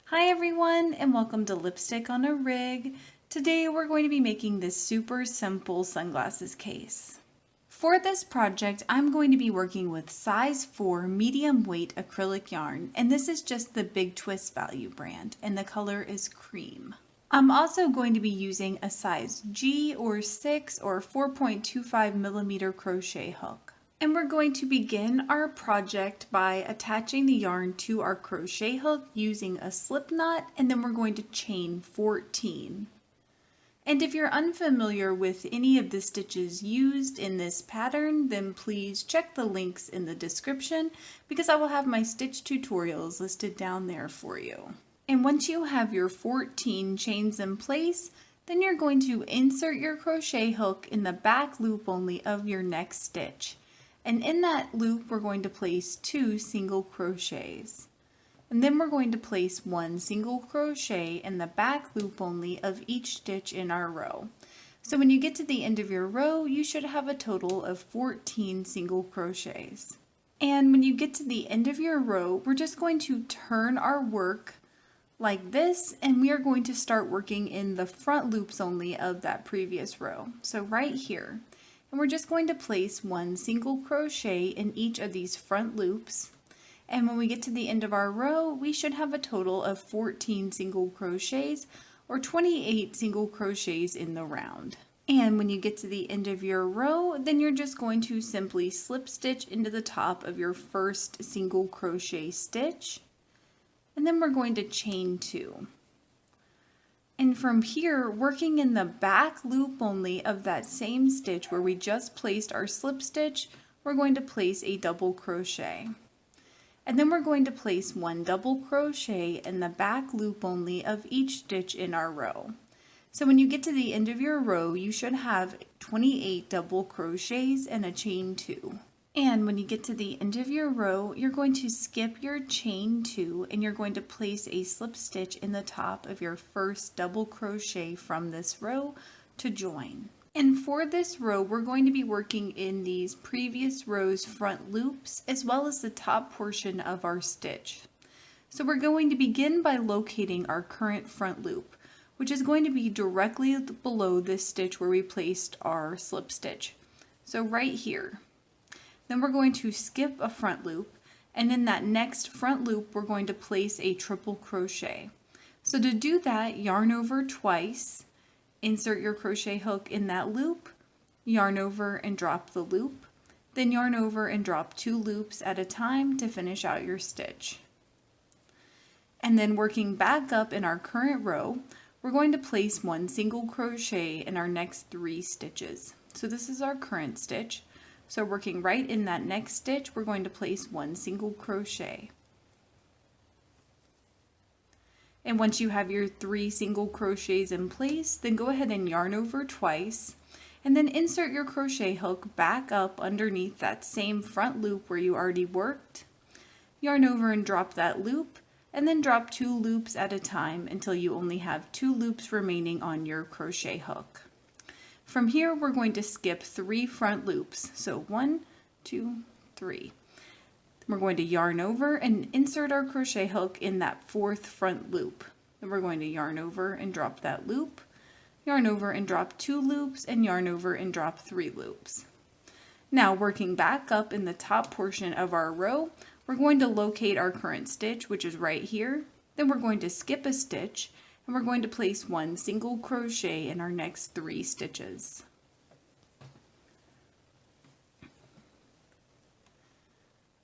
Hi everyone, and welcome to Lipstick on a Rig. Today we're going to be making this super simple sunglasses case. For this project, I'm going to be working with size 4 medium weight acrylic yarn, and this is just the Big Twist Value brand, and the color is cream. I'm also going to be using a size G or 6 or 4.25 millimeter crochet hook. And we're going to begin our project by attaching the yarn to our crochet hook using a slip knot, and then we're going to chain 14. And if you're unfamiliar with any of the stitches used in this pattern, then please check the links in the description because I will have my stitch tutorials listed down there for you. And once you have your 14 chains in place, then you're going to insert your crochet hook in the back loop only of your next stitch. And in that loop, we're going to place 2 single crochets. And then we're going to place 1 single crochet in the back loop only of each stitch in our row. So when you get to the end of your row, you should have a total of 14 single crochets. And when you get to the end of your row, we're just going to turn our work like this, and we are going to start working in the front loops only of that previous row. So right here. And we're just going to place 1 single crochet in each of these front loops. And when we get to the end of our row, we should have a total of 14 single crochets or 28 single crochets in the round. And when you get to the end of your row, then you're just going to simply slip stitch into the top of your first single crochet stitch. And then we're going to chain 2. And from here, working in the back loop only of that same stitch where we just placed our slip stitch, we're going to place a double crochet. And then we're going to place 1 double crochet in the back loop only of each stitch in our row. So when you get to the end of your row, you should have 28 double crochets and a chain 2. And when you get to the end of your row, you're going to skip your chain 2 and you're going to place a slip stitch in the top of your first double crochet from this row to join. And for this row, we're going to be working in these previous rows front loops as well as the top portion of our stitch. So we're going to begin by locating our current front loop, which is going to be directly below this stitch where we placed our slip stitch. So right here. Then we're going to skip a front loop, and in that next front loop we're going to place a triple crochet. So to do that, yarn over twice, insert your crochet hook in that loop, yarn over and drop the loop, then yarn over and drop 2 loops at a time to finish out your stitch. And then working back up in our current row, we're going to place 1 single crochet in our next 3 stitches. So this is our current stitch. So working right in that next stitch, we're going to place 1 single crochet. And once you have your 3 single crochets in place, then go ahead and yarn over twice, and then insert your crochet hook back up underneath that same front loop where you already worked. Yarn over and drop that loop, and then drop 2 loops at a time until you only have 2 loops remaining on your crochet hook. From here, we're going to skip 3 front loops. So 1, 2, 3. We're going to yarn over and insert our crochet hook in that 4th front loop. Then we're going to yarn over and drop that loop, yarn over and drop 2 loops, and yarn over and drop 3 loops. Now working back up in the top portion of our row, we're going to locate our current stitch, which is right here. Then we're going to skip a stitch, and we're going to place 1 single crochet in our next 3 stitches.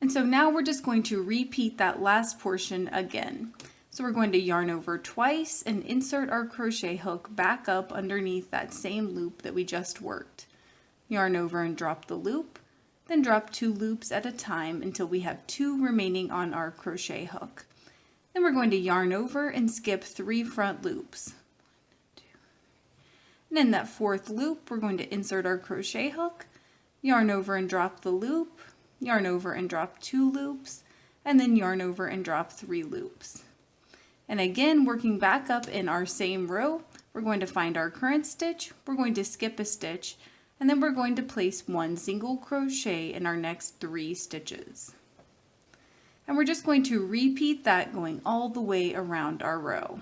And so now we're just going to repeat that last portion again. So we're going to yarn over twice and insert our crochet hook back up underneath that same loop that we just worked. Yarn over and drop the loop, then drop 2 loops at a time until we have 2 remaining on our crochet hook. Then we're going to yarn over and skip 3 front loops. And in that 4th loop, we're going to insert our crochet hook, yarn over and drop the loop, yarn over and drop 2 loops, and then yarn over and drop 3 loops. And again, working back up in our same row, we're going to find our current stitch, we're going to skip a stitch, and then we're going to place 1 single crochet in our next 3 stitches. And we're just going to repeat that going all the way around our row.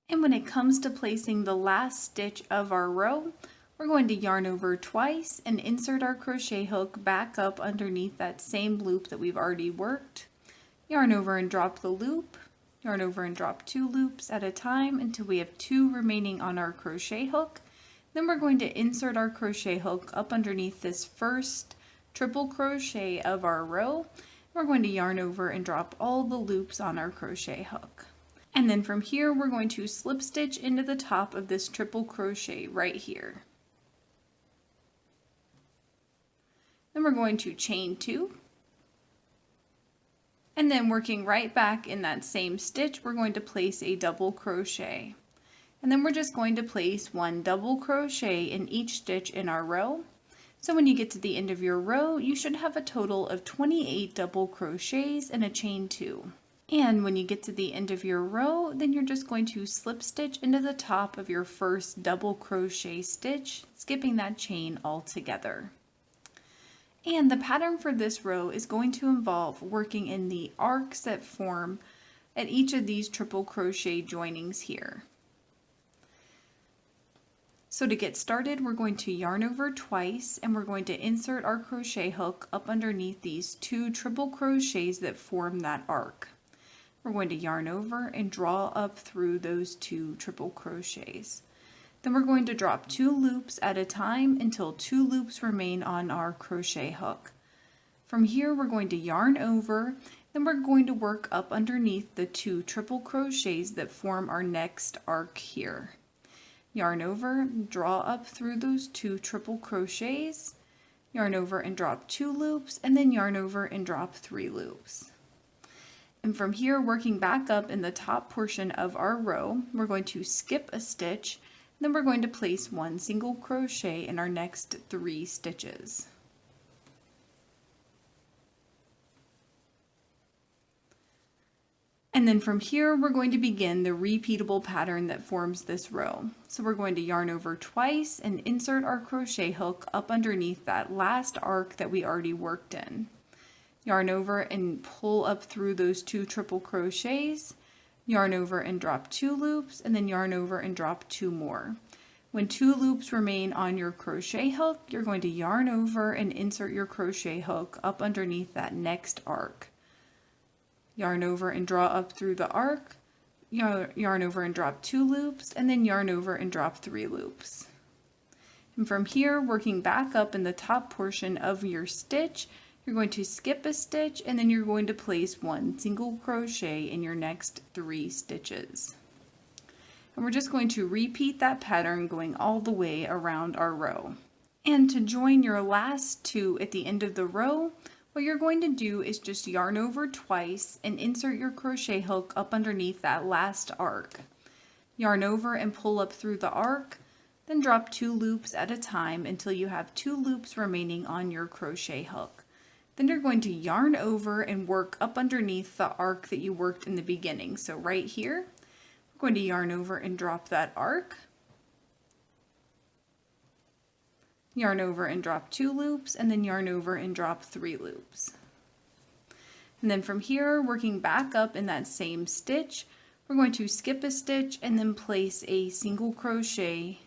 And when it comes to placing the last stitch of our row, we're going to yarn over twice and insert our crochet hook back up underneath that same loop that we've already worked. Yarn over and drop the loop, yarn over and drop 2 loops at a time until we have 2 remaining on our crochet hook. Then we're going to insert our crochet hook up underneath this first triple crochet of our row. We're going to yarn over and drop all the loops on our crochet hook. And then from here, we're going to slip stitch into the top of this triple crochet right here. Then we're going to chain 2. And then working right back in that same stitch, we're going to place a double crochet. And then we're just going to place 1 double crochet in each stitch in our row. So when you get to the end of your row, you should have a total of 28 double crochets and a chain 2. And when you get to the end of your row, then you're just going to slip stitch into the top of your first double crochet stitch, skipping that chain altogether. And the pattern for this row is going to involve working in the arcs that form at each of these triple crochet joinings here. So to get started, we're going to yarn over twice and we're going to insert our crochet hook up underneath these 2 triple crochets that form that arc. We're going to yarn over and draw up through those 2 triple crochets. Then we're going to drop 2 loops at a time until 2 loops remain on our crochet hook. From here, we're going to yarn over, then we're going to work up underneath the 2 triple crochets that form our next arc here. Yarn over, draw up through those 2 triple crochets, yarn over and drop 2 loops, and then yarn over and drop 3 loops. And from here, working back up in the top portion of our row, we're going to skip a stitch, then we're going to place 1 single crochet in our next 3 stitches. And then from here, we're going to begin the repeatable pattern that forms this row. So we're going to yarn over twice and insert our crochet hook up underneath that last arc that we already worked in. Yarn over and pull up through those 2 triple crochets, yarn over and drop 2 loops, and then yarn over and drop 2 more. When 2 loops remain on your crochet hook, you're going to yarn over and insert your crochet hook up underneath that next arc. Yarn over and draw up through the arc, yarn over and drop 2 loops, and then yarn over and drop 3 loops. And from here, working back up in the top portion of your stitch, you're going to skip a stitch and then you're going to place 1 single crochet in your next 3 stitches. And we're just going to repeat that pattern going all the way around our row. And to join your last 2 at the end of the row, what you're going to do is just yarn over twice and insert your crochet hook up underneath that last arc. Yarn over and pull up through the arc, then drop 2 loops at a time until you have 2 loops remaining on your crochet hook. Then you're going to yarn over and work up underneath the arc that you worked in the beginning. So right here, we're going to yarn over and drop that arc. Yarn over and drop 2 loops, and then yarn over and drop 3 loops. And then from here, working back up in that same stitch, we're going to skip a stitch and then place a single crochet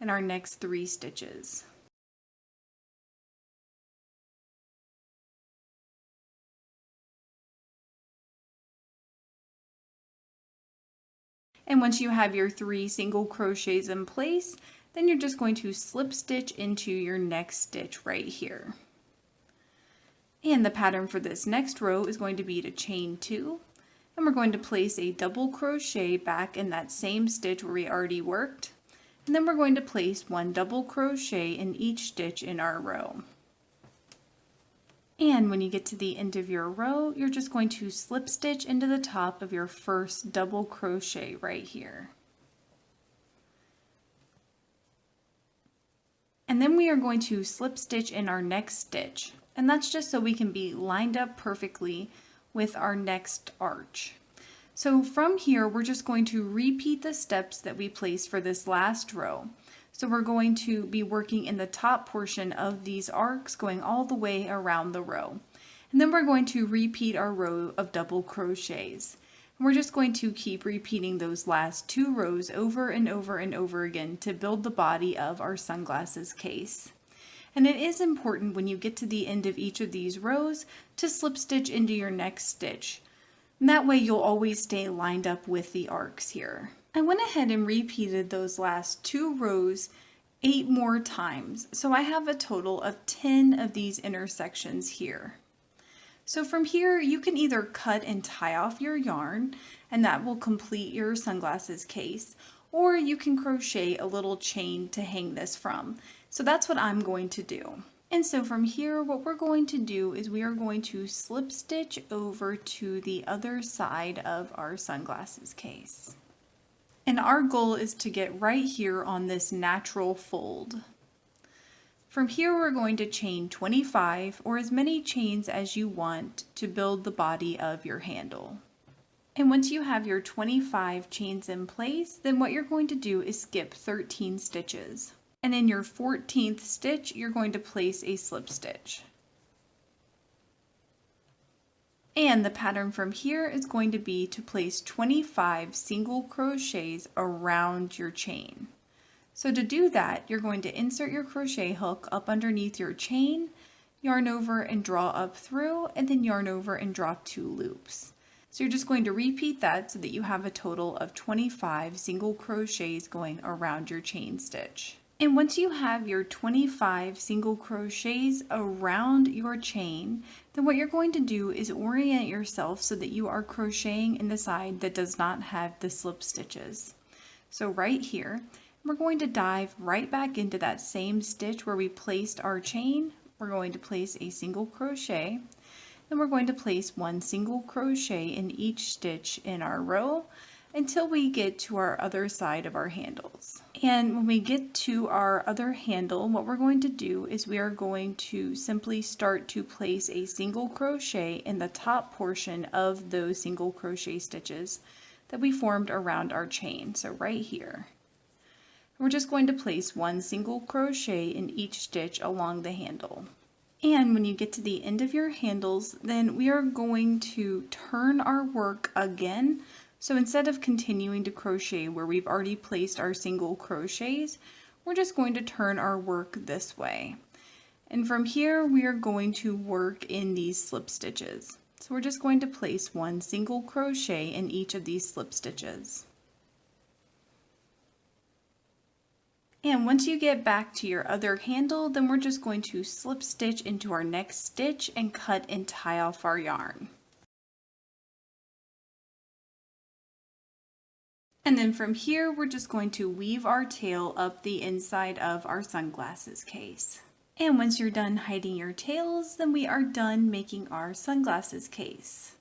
in our next 3 stitches. And once you have your 3 single crochets in place, then you're just going to slip stitch into your next stitch right here. And the pattern for this next row is going to be to chain 2, and we're going to place a double crochet back in that same stitch where we already worked, and then we're going to place 1 double crochet in each stitch in our row. And when you get to the end of your row, you're just going to slip stitch into the top of your first double crochet right here. And then we are going to slip stitch in our next stitch. And that's just so we can be lined up perfectly with our next arch. So from here, we're just going to repeat the steps that we placed for this last row. So we're going to be working in the top portion of these arcs going all the way around the row. And then we're going to repeat our row of double crochets. And we're just going to keep repeating those last 2 rows over and over and over again to build the body of our sunglasses case. And it is important when you get to the end of each of these rows to slip stitch into your next stitch. And that way you'll always stay lined up with the arcs here. I went ahead and repeated those last 2 rows 8 more times. So I have a total of 10 of these intersections here. So from here you can either cut and tie off your yarn and that will complete your sunglasses case, or you can crochet a little chain to hang this from. So that's what I'm going to do. And so from here, what we're going to do is we are going to slip stitch over to the other side of our sunglasses case. And our goal is to get right here on this natural fold. From here, we're going to chain 25 or as many chains as you want to build the body of your handle. And once you have your 25 chains in place, then what you're going to do is skip 13 stitches. And in your 14th stitch, you're going to place a slip stitch. And the pattern from here is going to be to place 25 single crochets around your chain. So to do that, you're going to insert your crochet hook up underneath your chain, yarn over and draw up through, and then yarn over and drop 2 loops. So you're just going to repeat that so that you have a total of 25 single crochets going around your chain stitch. And once you have your 25 single crochets around your chain, then what you're going to do is orient yourself so that you are crocheting in the side that does not have the slip stitches. So right here, we're going to dive right back into that same stitch where we placed our chain. We're going to place a single crochet, then we're going to place 1 single crochet in each stitch in our row until we get to our other side of our handles. And when we get to our other handle, what we're going to do is we are going to simply start to place a single crochet in the top portion of those single crochet stitches that we formed around our chain. So right here. We're just going to place 1 single crochet in each stitch along the handle. And when you get to the end of your handles, then we are going to turn our work again. So instead of continuing to crochet where we've already placed our single crochets, we're just going to turn our work this way. And from here, we are going to work in these slip stitches. So we're just going to place 1 single crochet in each of these slip stitches. And once you get back to your other handle, then we're just going to slip stitch into our next stitch and cut and tie off our yarn. And then from here, we're just going to weave our tail up the inside of our sunglasses case. And once you're done hiding your tails, then we are done making our sunglasses case.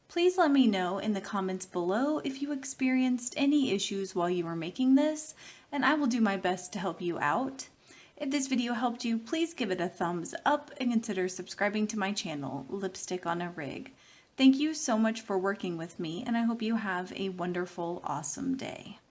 Please let me know in the comments below if you experienced any issues while you were making this, and I will do my best to help you out. If this video helped you, please give it a thumbs up and consider subscribing to my channel, Lipstick on a Rig. Thank you so much for working with me, and I hope you have a wonderful, awesome day.